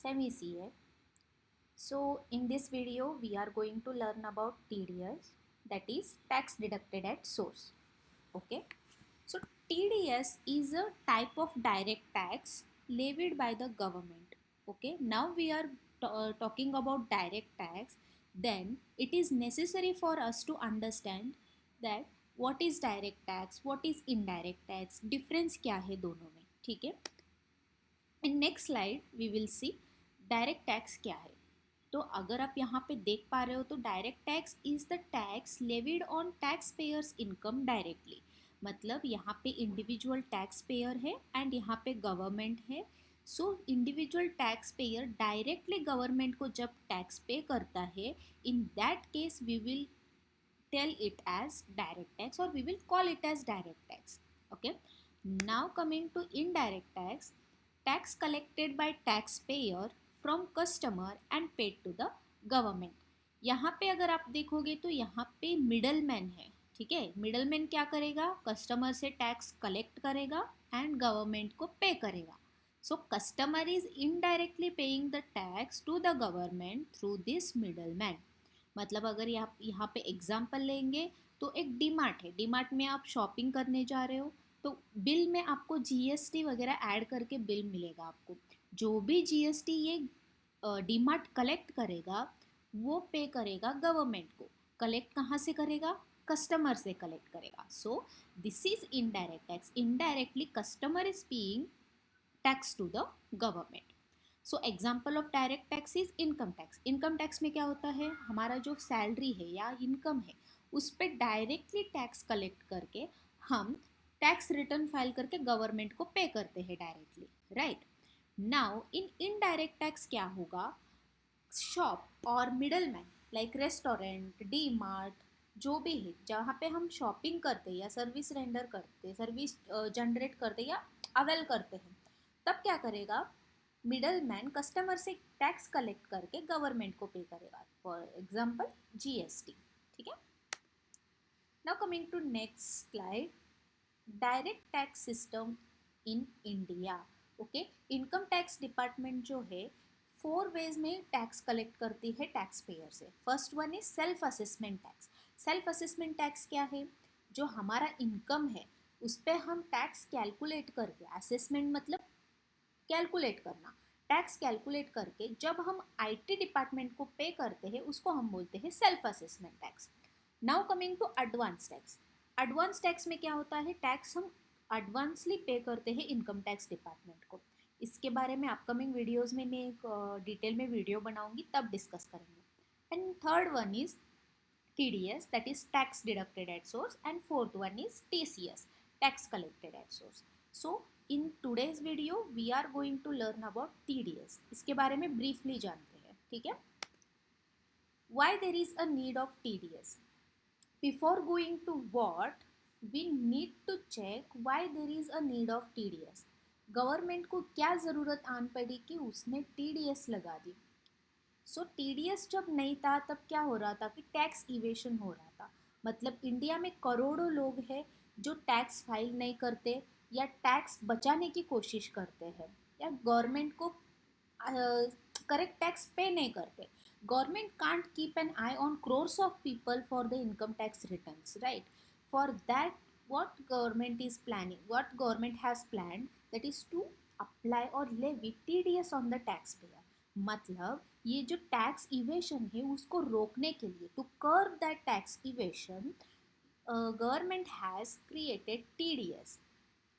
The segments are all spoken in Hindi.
semi-CA. So in this video we are going to learn about TDS, that is tax deducted at source. Okay. So TDS is a type of direct tax levied by the government. Okay. Now we are talking about direct tax. Then it is necessary for us to understand that what is direct tax, what is indirect tax, difference क्या है दोनों में. ठीक है. In next slide we will see direct tax क्या है. तो अगर आप यहाँ पे देख पा रहे हो तो direct tax is the tax levied on tax payers income directly. मतलब यहाँ पे इंडिविजुअल टैक्स पेयर है एंड यहाँ पे गवर्नमेंट है. So individual tax payer directly government को जब टैक्स पे करता है, in that case we will tell it as direct tax or we will call it as direct tax. Okay. Now coming to indirect tax, tax collected by taxpayer from customer and paid to the government. यहाँ पे अगर आप देखोगे तो यहाँ पे मिडल मैन है. ठीक है. मिडल मैन क्या करेगा, कस्टमर से टैक्स कलेक्ट करेगा एंड गवर्नमेंट को पे करेगा. So customer is indirectly paying the tax to the government through this middle man. मतलब अगर यहाँ पे एग्जाम्पल लेंगे तो एक डीमार्ट है. डीमार्ट में आप शॉपिंग करने जा रहे हो तो बिल में आपको जीएसटी वगैरह ऐड करके बिल मिलेगा आपको. जो भी जीएसटी ये डीमार्ट कलेक्ट करेगा वो पे करेगा गवर्नमेंट को. कलेक्ट कहाँ से करेगा, कस्टमर से कलेक्ट करेगा. So this is indirect tax. Indirectly customer is paying tax to the government. So example of direct tax is income tax. Income tax में क्या होता है, हमारा जो सैलरी है या इनकम है उस पर डायरेक्टली टैक्स कलेक्ट करके हम टैक्स रिटर्न फाइल करके गवर्नमेंट को पे करते हैं directly. Right. Now in indirect tax क्या होगा, शॉप और middle man like restaurant, D mart, जो भी है जहाँ पे हम शॉपिंग करते हैं या सर्विस रेंडर करते, सर्विस जनरेट करते या अवेल करते हैं, तब क्या करेगा, मिडल मैन कस्टमर से टैक्स कलेक्ट करके गवर्नमेंट को पे करेगा. For example GST. ठीक है. Now coming to next slide, direct tax system in India. Okay. Income tax department जो है 4 वेज में टैक्स कलेक्ट करती है टैक्स पेयर से. First one is self assessment tax. Self assessment tax क्या है, जो हमारा इनकम है उस पर हम टैक्स कैलकुलेट करके, असेसमेंट मतलब कैलकुलेट करना, टैक्स कैलकुलेट करके जब हम आईटी डिपार्टमेंट को पे करते हैं उसको हम बोलते हैं self assessment tax. Now coming to advance tax. Advance tax में क्या होता है, टैक्स हम एडवांसली पे करते हैं इनकम टैक्स डिपार्टमेंट को. इसके बारे में अपकमिंग वीडियोज़ में मैं एक डिटेल में वीडियो बनाऊंगी, तब डिस्कस करेंगे. And third one is TDS, that is tax deducted at source, and fourth one is TCS, tax collected at source. So in today's video we are going to learn about TDS. इसके बारे में briefly जानते हैं. ठीक है. Why there is a need of TDS? Before going to what, we need to check why there is a need of TDS. Government को क्या ज़रूरत आन पड़ी कि उसने TDS लगा दी. सो TDS जब नहीं था तब क्या हो रहा था कि टैक्स इवेशन हो रहा था. मतलब इंडिया में करोड़ों लोग हैं जो टैक्स फाइल नहीं करते या टैक्स बचाने की कोशिश करते हैं या गवर्नमेंट को करेक्ट टैक्स पे नहीं करते. Government can't keep an I on crores of people for the income tax returns. Right. For that what government is planning, what government has planned, that is to apply or levy TDS on the taxpayer. मतलब ये जो टैक्स इवेशन है उसको रोकने के लिए, to curb that tax evasion, government has created TDS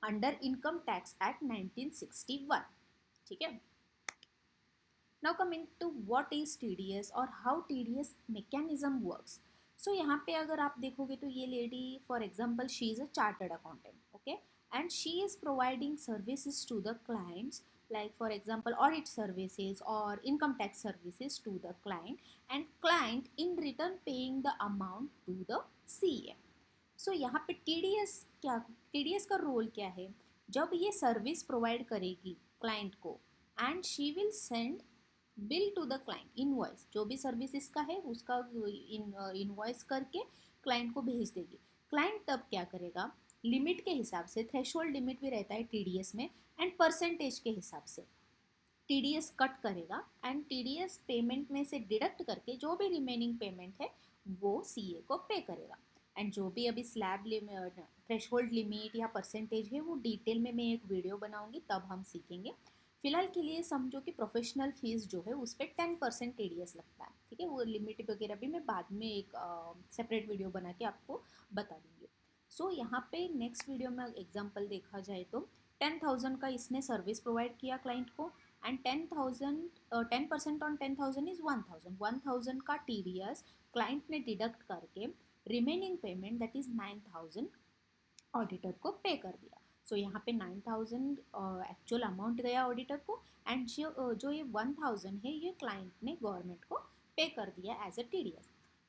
under income tax act 1961. ठीक है. Now coming to what is TDS और how TDS mechanism works. So यहाँ पे अगर आप देखोगे तो ये lady, for example, she is a chartered accountant. Okay. And she is providing services to the clients, like for example audit services or income tax services to the client, and client in return paying the amount to the CA. so यहाँ पे TDS का रोल क्या है, जब ये सर्विस प्रोवाइड करेगी क्लाइंट को and she will send bill to the client, invoice, जो भी सर्विस इसका है उसका इनवॉइस करके क्लाइंट को भेज देगी. क्लाइंट तब क्या करेगा, लिमिट के हिसाब से, थ्रेशोल्ड लिमिट भी रहता है TDS में एंड परसेंटेज के हिसाब से. TDS कट करेगा एंड TDS पेमेंट में से डिडक्ट करके जो भी रिमेनिंग पेमेंट है वो CA को पे करेगा। एंड जो भी अभी स्लैब थ्रेशोल्ड लिमिट या परसेंटेज है वो डिटेल में मैं एक वीडियो बनाऊंगी, तब हम सीखेंगे। फिलहाल के लिए समझो कि प्रोफेशनल फीस जो है उस पर 10% TDS लगता है, ठीक है। वो लिमिट वगैरह भी मैं बाद में एक सेपरेट वीडियो बना के आपको बता दूंगी। सो यहाँ पे नेक्स्ट वीडियो में एग्जाम्पल देखा जाए तो 10,000 का इसने सर्विस प्रोवाइड किया क्लाइंट को एंड 10% ऑन 10,000 इज 1,000। 1,000 का TDS क्लाइंट ने डिडक्ट करके remaining payment that is 9,000 auditor को पे कर दिया। सो यहाँ पे 9,000 एक्चुअल अमाउंट गया ऑडिटर को एंड जो ये 1,000 है ये क्लाइंट ने गवर्नमेंट को पे कर दिया एज अ TDS।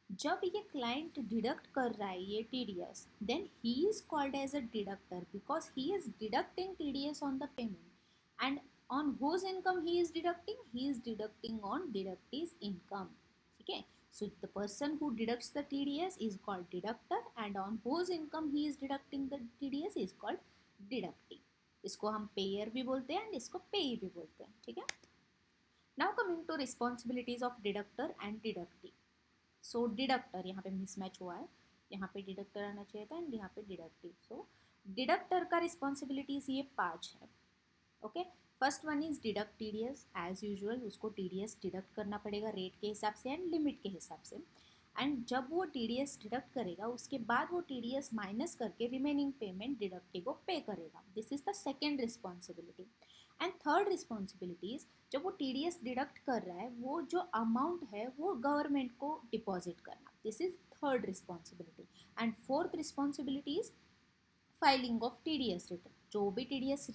जब ये क्लाइंट डिडक्ट कर रहा है ये TDS, then he is called as a deductor because he is deducting TDS on the payment and on whose income he is deducting? He is deducting on deductee's income, ठीक है। So the person who deducts the TDS is called deductor and on whose income he is deducting the TDS is called deductee। इसको हम पेयर भी बोलते हैं एंड इसको पेई भी बोलते हैं, ठीक है। Now coming to responsibilities of deductor and deductee. So deductor यहाँ पे मिसमैच हुआ है, यहाँ पे डिडक्टर आना चाहिए था एंड यहाँ पे डिडक्टी। सो डिडक्टर का रिस्पॉन्सिबिलिटीज ये 5 है, okay. First one is deduct TDS as usual, उसको TDS डिडक्ट करना पड़ेगा रेट के हिसाब से एंड लिमिट के हिसाब से। एंड जब वो TDS डिडक्ट करेगा उसके बाद वो TDS माइनस करके रिमेनिंग पेमेंट डिडक्टी को पे करेगा। This is the second responsibility. And third responsibilities, जब वो TDS डिडक्ट कर रहा है वो जो अमाउंट है वो गवर्नमेंट को डिपॉजिट करना, this is third responsibility. And fourth responsibility is filing of TDS return. जो भी TDS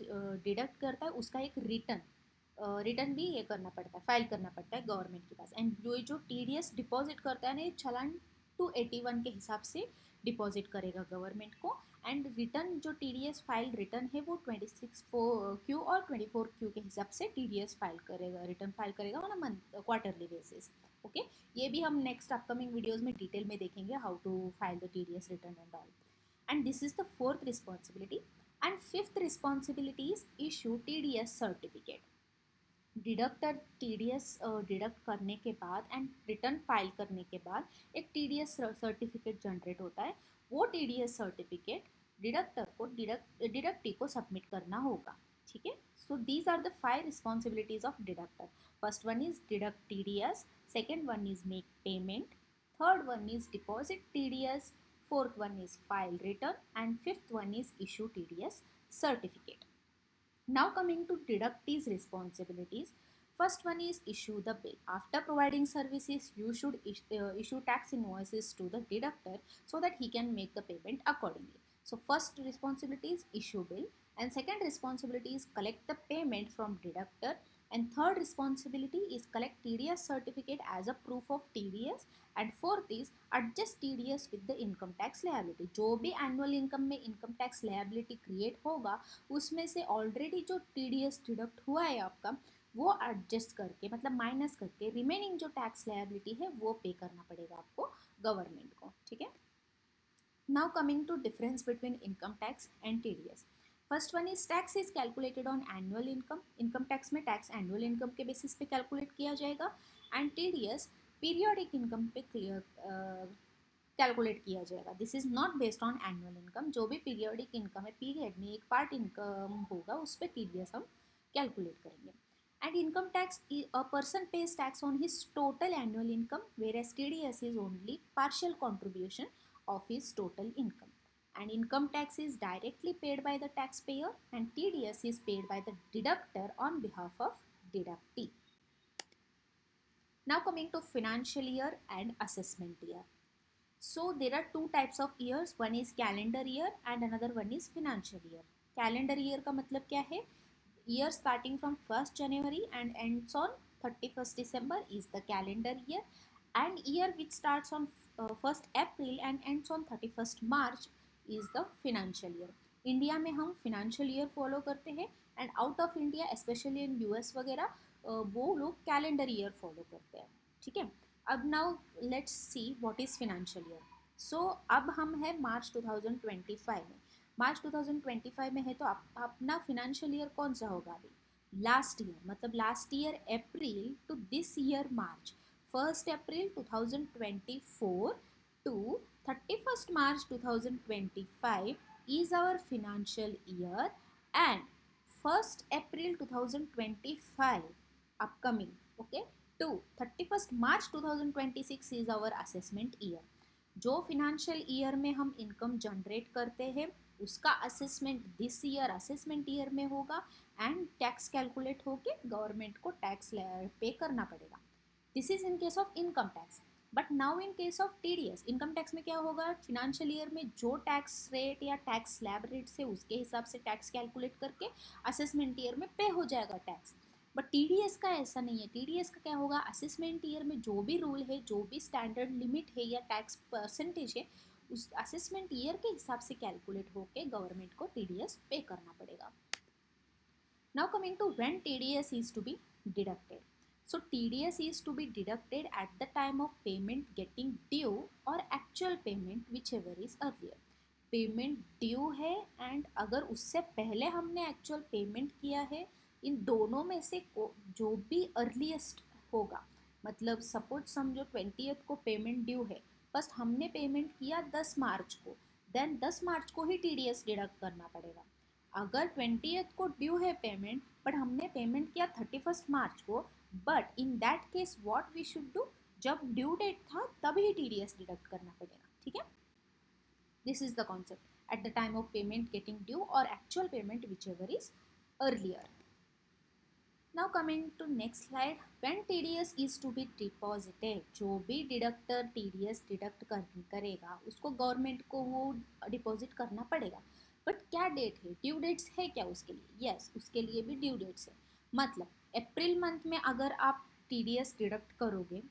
डिडक्ट करता है उसका एक रिटर्न भी ये करना पड़ता है, फाइल करना पड़ता है गवर्नमेंट के पास। एंड जो TDS डिपॉजिट करता है ना, ये चलान 281 के हिसाब से डिपॉजिट करेगा गवर्नमेंट को। एंड रिटर्न जो TDS फाइल रिटर्न है वो 26Q और 24Q के हिसाब से TDS फाइल करेगा, रिटर्न फाइल करेगा on a month quarterly basis, okay. ये भी हम नेक्स्ट अपकमिंग वीडियोज में डिटेल में देखेंगे, how to file the TDS return and all. And this is the fourth responsibility. And fifth responsibility is issue TDS certificate। Deductor TDS deduct करने के बाद एंड रिटर्न फाइल करने के बाद एक TDS सर्टिफिकेट जनरेट होता है। वो TDS सर्टिफिकेट डिडक्टर को डिडक्टी को सबमिट करना होगा, ठीक है। So these are the 5 responsibilities of deductor. First one is deduct TDS, second one is make payment, third one is deposit TDS, fourth one is file return and fifth one is issue TDS certificate. Now coming to deductee's responsibilities, first one is issue the bill. After providing services you should issue tax invoices to the deductor so that he can make the payment accordingly. So first responsibility is issue bill and second responsibility is collect the payment from deductor and third responsibility is collect TDS certificate as a proof of TDS and fourth is adjust TDS with the income tax liability। जो भी annual income में income tax liability create होगा उसमें से ऑलरेडी जो TDS डिडक्ट हुआ है आपका वो एडजस्ट करके मतलब माइनस करके रिमेनिंग जो टैक्स लायबिलिटी है वो पे करना पड़ेगा आपको गवर्नमेंट को, ठीक है। Now coming to difference between income tax and TDS। First one is tax is calculated on annual income. Income tax में टैक्स एनुअल इनकम के बेसिस पे कैलकुलेट किया जाएगा एंड TDS पीरियोडिक इनकम पे कैलकुलेट किया जाएगा। This is not based on annual income. जो भी पीरियोडिक इनकम है पीरियड में एक पार्ट इनकम होगा उस पर TDS हम कैलकुलेट करेंगे। And income tax a person page tax on his total annual income whereas TDS is only partial contribution of his total income. And income tax is directly paid by the taxpayer and TDS is paid by the deductor on behalf of deductee. Now coming to financial year and assessment year. So there are two types of years, one is calendar year and another one is financial year. Calendar year का मतलब क्या है? Year starting from 1st January and ends on 31st December is the calendar year and year which starts on 1st April and ends on 31st March is the financial year. India में हम financial year फॉलो करते हैं and out of India specially in US वगैरह वो लोग कैलेंडर ईयर फॉलो करते हैं, ठीक है। अब now let's see what is financial year. So अब हम हैं मार्च 2025 में। मार्च 2025 में है तो अपना फिनेंशियल ईयर कौन सा होगा अभी? लास्ट ईयर मतलब last year April to this year March, 1 April 2024 to 31 March 2025 is our financial year, and 1 April 2025 upcoming, okay, to 31 March 2026 is our assessment year. जो फिनेंशियल ईयर में हम इनकम जनरेट करते हैं उसका assessment this year assessment year में होगा, एंड टैक्स कैलकुलेट होके गवर्नमेंट को टैक्स पे करना पड़ेगा. This is in case of income tax. But now in case of TDS, income tax में क्या होगा, फिनेंशियल ईयर में जो टैक्स रेट या टैक्स स्लैब रेट से उसके हिसाब से टैक्स कैलकुलेट करके असेसमेंट ईयर में पे हो जाएगा टैक्स. बट टीडीएस का ऐसा नहीं है. टीडीएस का क्या होगा, असेसमेंट ईयर में जो भी रूल है, जो भी स्टैंडर्ड लिमिट है या टैक्स परसेंटेज है, उस असेसमेंट ईयर के हिसाब से कैलकुलेट होके गवर्नमेंट को टीडीएस पे करना पड़ेगा. Now coming to when TDS is to be deducted. So TDS is to be deducted at the time of payment getting due or actual payment whichever is earlier. Payment due है एंड अगर उससे पहले हमने एक्चुअल पेमेंट किया है, इन दोनों में से जो भी अर्लीस्ट होगा, मतलब सपोज समझो 20th को पेमेंट ड्यू है, फर्स्ट हमने पेमेंट किया 10 मार्च को, देन 10 मार्च को ही TDS डिडक्ट करना पड़ेगा. अगर 20th को ड्यू है पेमेंट बट हमने पेमेंट किया 31 मार्च को, but in that case what we should do, जब ड्यू डेट था तभी TDS डिडक्ट करना पड़ेगा. ठीक है, this is the concept at the time of payment getting due और actual payment which ever is earlier. Now coming to next slide, when TDS is to be deposited, जो भी डिडक्टर TDS डिडक्ट करेगा उसको गवर्नमेंट को वो डिपॉजिट करना पड़ेगा. बट क्या डेट है, ड्यू डेट्स है क्या उसके लिए? यस, उसके लिए भी ड्यू डेट्स है. मतलब अप्रैल मंथ में अगर आप TDS डिडक्ट करोगे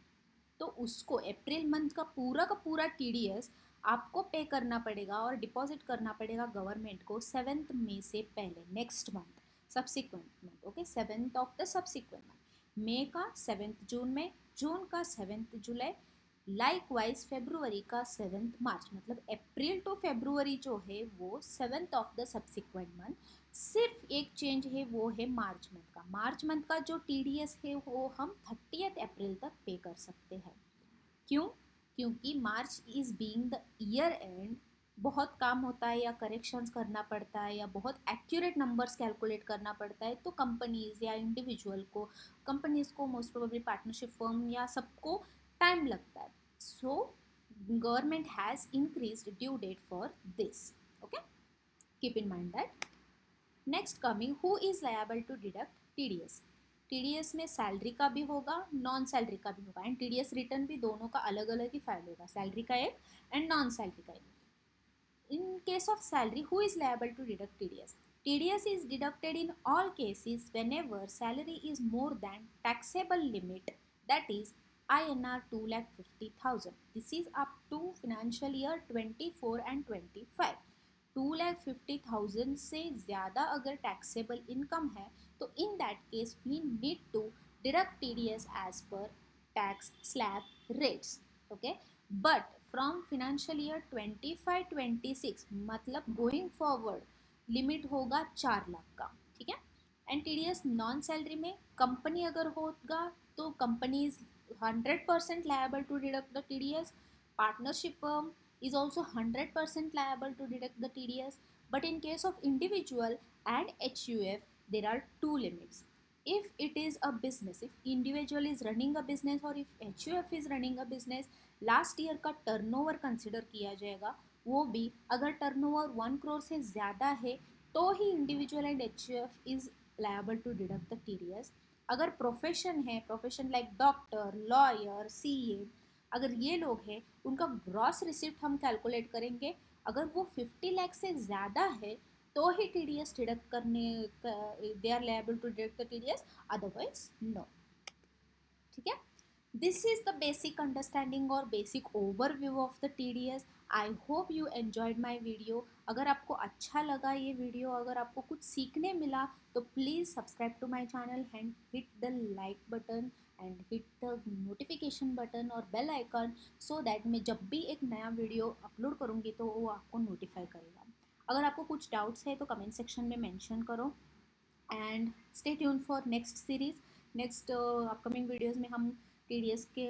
तो उसको अप्रैल मंथ का पूरा TDS आपको पे करना पड़ेगा और डिपॉजिट करना पड़ेगा गवर्नमेंट को 7 मई से पहले, next month, subsequent month. Okay, 7th of the subsequent month. मई का 7th जून में, जून का 7th जुलाई, लाइक वाइज फेब्रुवरी का 7th मार्च. मतलब अप्रैल टू फेब्रुवरी जो है वो 7th of the subsequent month. सिर्फ एक चेंज है, वो है मार्च मंथ का. मार्च मंथ का जो TDS है वो हम 30th अप्रैल तक पे कर सकते हैं. क्यों? क्योंकि March is being the year end, बहुत काम होता है या करेक्शंस करना पड़ता है या बहुत एक्यूरेट नंबर्स कैलकुलेट करना पड़ता है, तो कंपनीज या इंडिविजुअल को, कंपनीज को मोस्ट प्रोबेबली पार्टनरशिप फर्म या सबको टाइम लगता है. So government has increased due date for this. Okay, keep in mind that. Next coming, who is liable to deduct TDS. TDS में सैलरी का भी होगा, नॉन सैलरी का भी होगा, एंड TDS रिटर्न भी दोनों का अलग अलग ही फाइल होगा, सैलरी का एक एंड नॉन सैलरी का एक. In case of salary, who is liable to deduct TDS? TDS is deducted in all cases whenever salary is more than taxable limit, that is INR 2,50,000. This is up to financial year 24 and 25. 2,50,000 से ज़्यादा अगर taxable income है तो in that case we need to deduct TDS as per tax slab rates. Okay, but from financial year 25-26 मतलब गोइंग फॉरवर्ड लिमिट होगा 4 लाख का. ठीक है, एंड TDS नॉन सैलरी में कंपनी अगर होगा तो company is 100% liable to deduct the TDS. Partnership firm is also 100% liable to deduct the TDS. But in case of individual and HUF, there are two limits. If it is a business, if individual is running a business or if HUF is running a business, last year का टर्नओवर कंसिडर किया जाएगा. वो भी अगर टर्नओवर 1 करोड़ से ज़्यादा है तो ही individual and HUF is liable to deduct the TDS. अगर प्रोफेशन है, profession like doctor, lawyer, CA, अगर ये लोग हैं उनका ग्रॉस रिसिप्ट हम कैलकुलेट करेंगे. अगर वो 50 लाख से ज़्यादा है तो ही TDS डिडक्ट करने, they are liable to deduct the TDS, otherwise no. ठीक है, this is the basic understanding और basic overview of the TDS. I hope you enjoyed my video. अगर आपको अच्छा लगा ये वीडियो, अगर आपको कुछ सीखने मिला तो please subscribe to my channel and hit the like button and hit the notification button और बेल आइकन, सो दैट मैं जब भी एक नया वीडियो अपलोड करूँगी तो वो आपको नोटिफाई करेगा. अगर आपको कुछ डाउट्स है तो कमेंट सेक्शन में मेंशन करो. And stay tune for next series. Next upcoming videos में हम टीडीएस के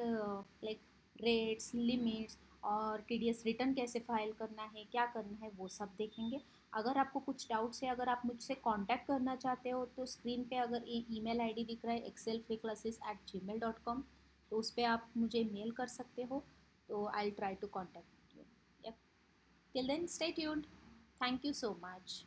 लाइक रेट्स, लिमिट्स और टीडीएस रिटर्न कैसे फाइल करना है, क्या करना है, वो सब देखेंगे। अगर आपको कुछ डाउट्स है, अगर आप मुझसे कांटेक्ट करना चाहते हो तो स्क्रीन पे अगर ईमेल आईडी दिख रहा है excelfreeclasses@gmail.com, तो उस पर आप मुझे मेल कर सकते हो। तो I will try to contact you. Till then stay tuned. Thank you so much.